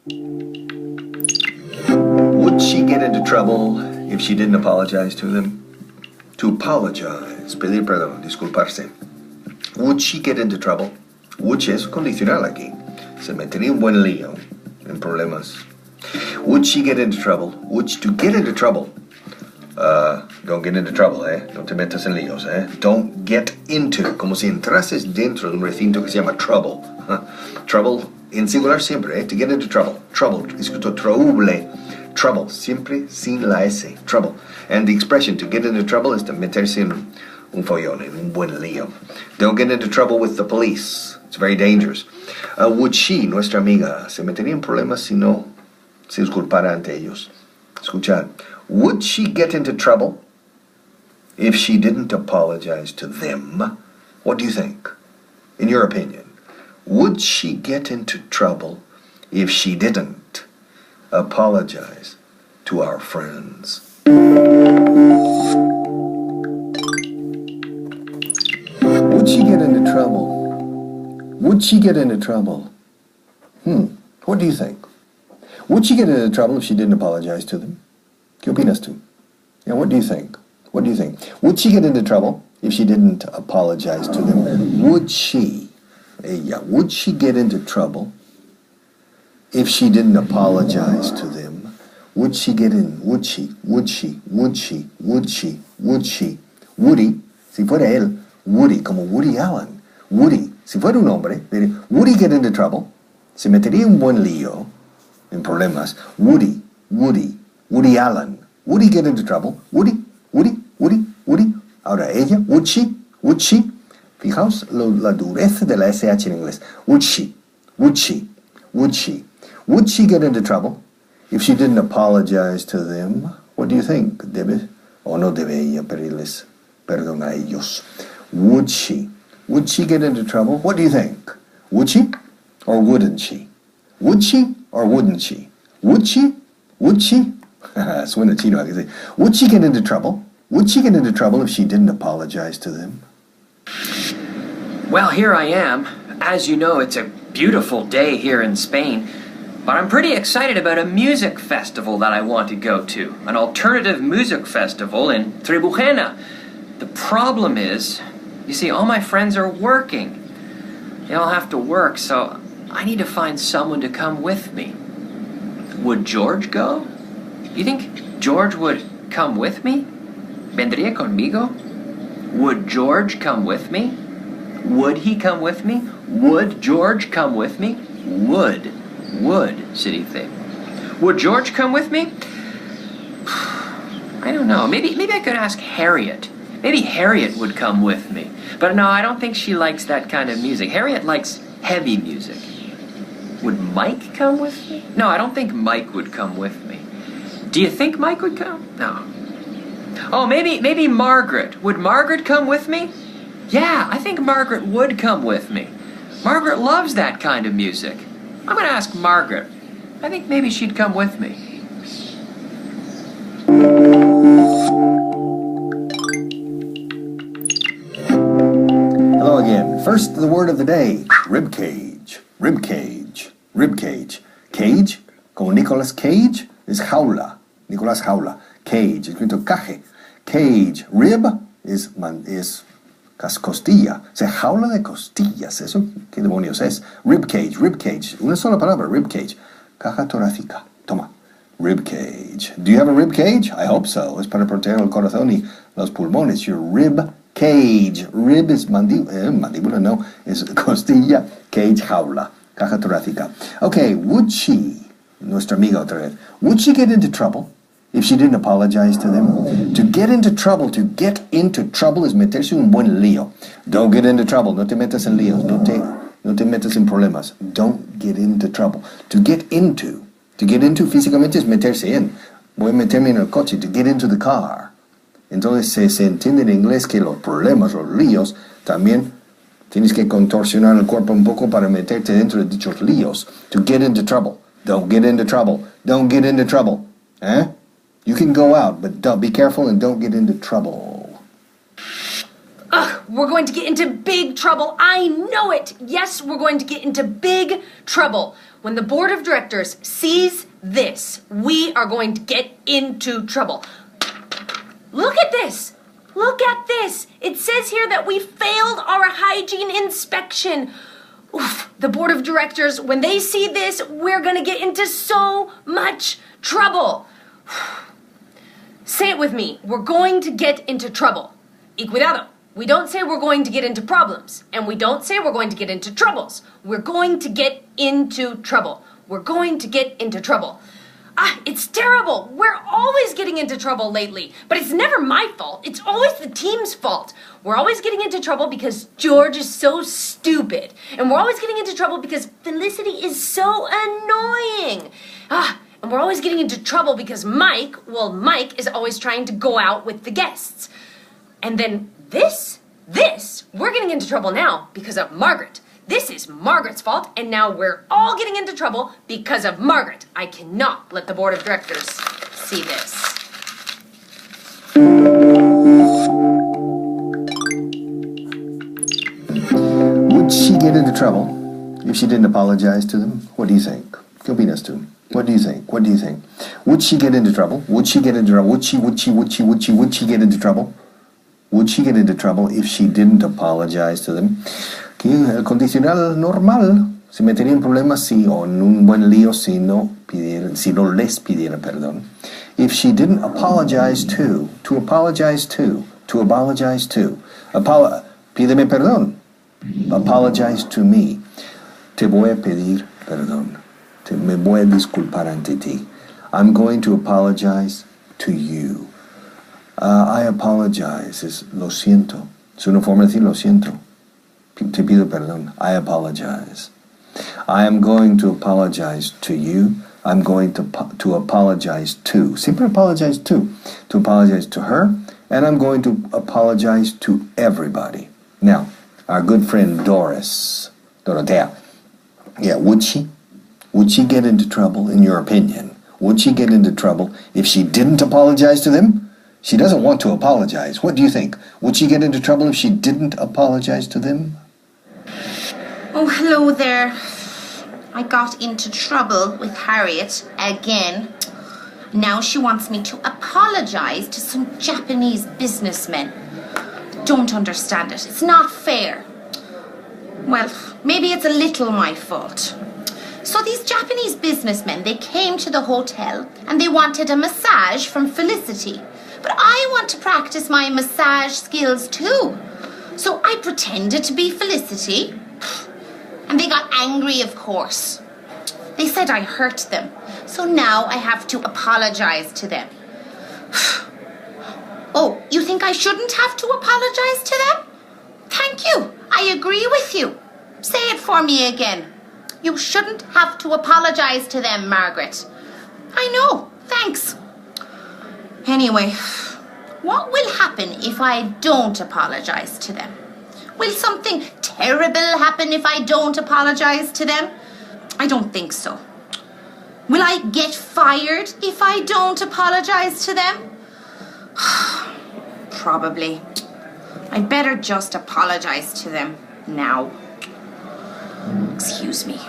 Would she get into trouble if she didn't apologize to them? To apologize, pedir perdón, disculparse. Would she get into trouble? Would es condicional aquí. Se metería un buen lío en problemas. Would she get into trouble? To get into trouble. Don't get into trouble, No te metas en líos, Don't get into, como si entrases dentro de un recinto que se llama trouble. Trouble en singular siempre, To get into trouble. Trouble, escrito trouble. Trouble, siempre sin la S. Trouble. And the expression to get into trouble is to meterse en un follón, en un buen lío. Don't get into trouble with the police. It's very dangerous. Would she, nuestra amiga, se metería en problemas si no se disculpara ante ellos? Escuchad. Would she get into trouble if she didn't apologize to them? What do you think? In your opinion, would she get into trouble if she didn't apologize to our friends? Would she get into trouble? Would she get into trouble? What do you think? Would she get into trouble if she didn't apologize to them? ¿Qué opinas tú? Yeah, what do you think? What do you think? Would she get into trouble if she didn't apologize to them? Would she get into trouble if she didn't apologize to them? Would she, Woody, si fuera él, Woody, como Woody Allen, Woody, si fuera un hombre, would he get into trouble? Se metería un buen lío, en problemas. Woody Allen, would he get into trouble? Woody. Ahora ella, would she? Fijaos la dureza de la SH en inglés. Would she get into trouble if she didn't apologize to them? What do you think? ¿Debe o no debe ella pedirles perdón a ellos? Would she get into trouble? What do you think? Would she or wouldn't she? Would she or wouldn't she? Would she? Suena chino, I can say. Would she get into trouble? Would she get into trouble if she didn't apologize to them? Well, here I am. As you know, it's a beautiful day here in Spain, but I'm pretty excited about a music festival that I want to go to, an alternative music festival in Trebujena. The problem is, you see, all my friends are working. They all have to work, so I need to find someone to come with me. Would George go? You think George would come with me? ¿Vendría conmigo? Would George come with me? Would he come with me? Would George come with me? Would, city thing. Would George come with me? I don't know. Maybe I could ask Harriet. Maybe Harriet would come with me. But no, I don't think she likes that kind of music. Harriet likes heavy music. Would Mike come with me? No, I don't think Mike would come with me. Do you think Mike would come? No. Oh, maybe Margaret. Would Margaret come with me? Yeah, I think Margaret would come with me. Margaret loves that kind of music. I'm going to ask Margaret. I think maybe she'd come with me. Hello again. First, the word of the day. Ribcage. Cage, como Nicolas Cage, is jaula. Nicolas Jaula. Cage, escrito caje. Cage. Rib is costilla. Se jaula de costillas. ¿Eso qué demonios es? Ribcage. Una sola palabra, ribcage. Caja torácica. Toma. Ribcage. Do you have a ribcage? I hope so. Es para proteger el corazón y los pulmones. Your rib cage. Rib is mandíbula, no. Es costilla. Cage, jaula. Caja torácica. Okay, would she, nuestra amiga otra vez, would she get into trouble if she didn't apologize to them? To get into trouble is meterse en un buen lío. Don't get into trouble. No te metas en líos. No te metas en problemas. Don't get into trouble. To get into físicamente es meterse en. Voy a meterme en el coche. To get into the car. Entonces se entiende en inglés que los problemas, los líos, también tienes que contorsionar el cuerpo un poco para meterte dentro de dichos líos. To get into trouble. Don't get into trouble. Don't get into trouble. You can go out, but be careful and don't get into trouble. Ugh, we're going to get into big trouble. I know it. Yes, we're going to get into big trouble. when the board of directors sees this, we are going to get into trouble. Look at this. Look at this. It says here that we failed our hygiene inspection. Oof, the board of directors, when they see this, we're going to get into so much trouble. Say it with me. We're going to get into trouble. Y cuidado. We don't say we're going to get into problems. And we don't say we're going to get into troubles. We're going to get into trouble. We're going to get into trouble. It's terrible. We're always getting into trouble lately. But it's never my fault. It's always the team's fault. We're always getting into trouble because George is so stupid. And we're always getting into trouble because Felicity is so annoying. And we're always getting into trouble because Mike is always trying to go out with the guests. And then this, we're getting into trouble now because of Margaret. This is Margaret's fault, and now we're all getting into trouble because of Margaret. I cannot let the board of directors see this. Would she get into trouble if she didn't apologize to them? What do you think? ¿Qué opinas tú? What do you think? What do you think? Would she get into trouble? Would she get into trouble? Would she get into trouble? Would she get into trouble if she didn't apologize to them? Aquí el condicional normal se metería en problemas si, o en un buen lío si no les pidiera perdón. If she didn't apologize to apologize to, pídeme perdón. Apologize to me. Te voy a pedir perdón. Me voy a disculpar ante ti. I'm going to apologize to you. I apologize. Es lo siento. Es una forma de decir lo siento. Te pido perdón. I apologize. I am going to apologize to you. I'm going to apologize to. Siempre apologize to. To apologize to her. And I'm going to apologize to everybody. Now, our good friend Dorotea. Yeah, would she? Would she get into trouble, in your opinion? Would she get into trouble if she didn't apologize to them? She doesn't want to apologize. What do you think? Would she get into trouble if she didn't apologize to them? Oh, hello there. I got into trouble with Harriet again. Now she wants me to apologize to some Japanese businessmen. Don't understand it. It's not fair. Well, maybe it's a little my fault. So these Japanese businessmen, they came to the hotel and they wanted a massage from Felicity. But I want to practice my massage skills too. So I pretended to be Felicity. And they got angry, of course. They said I hurt them. So now I have to apologize to them. Oh, you think I shouldn't have to apologize to them? Thank you. I agree with you. Say it for me again. You shouldn't have to apologize to them, Margaret. I know. Thanks. Anyway, what will happen if I don't apologize to them? Will something terrible happen if I don't apologize to them? I don't think so. Will I get fired if I don't apologize to them? Probably. I'd better just apologize to them now. Excuse me.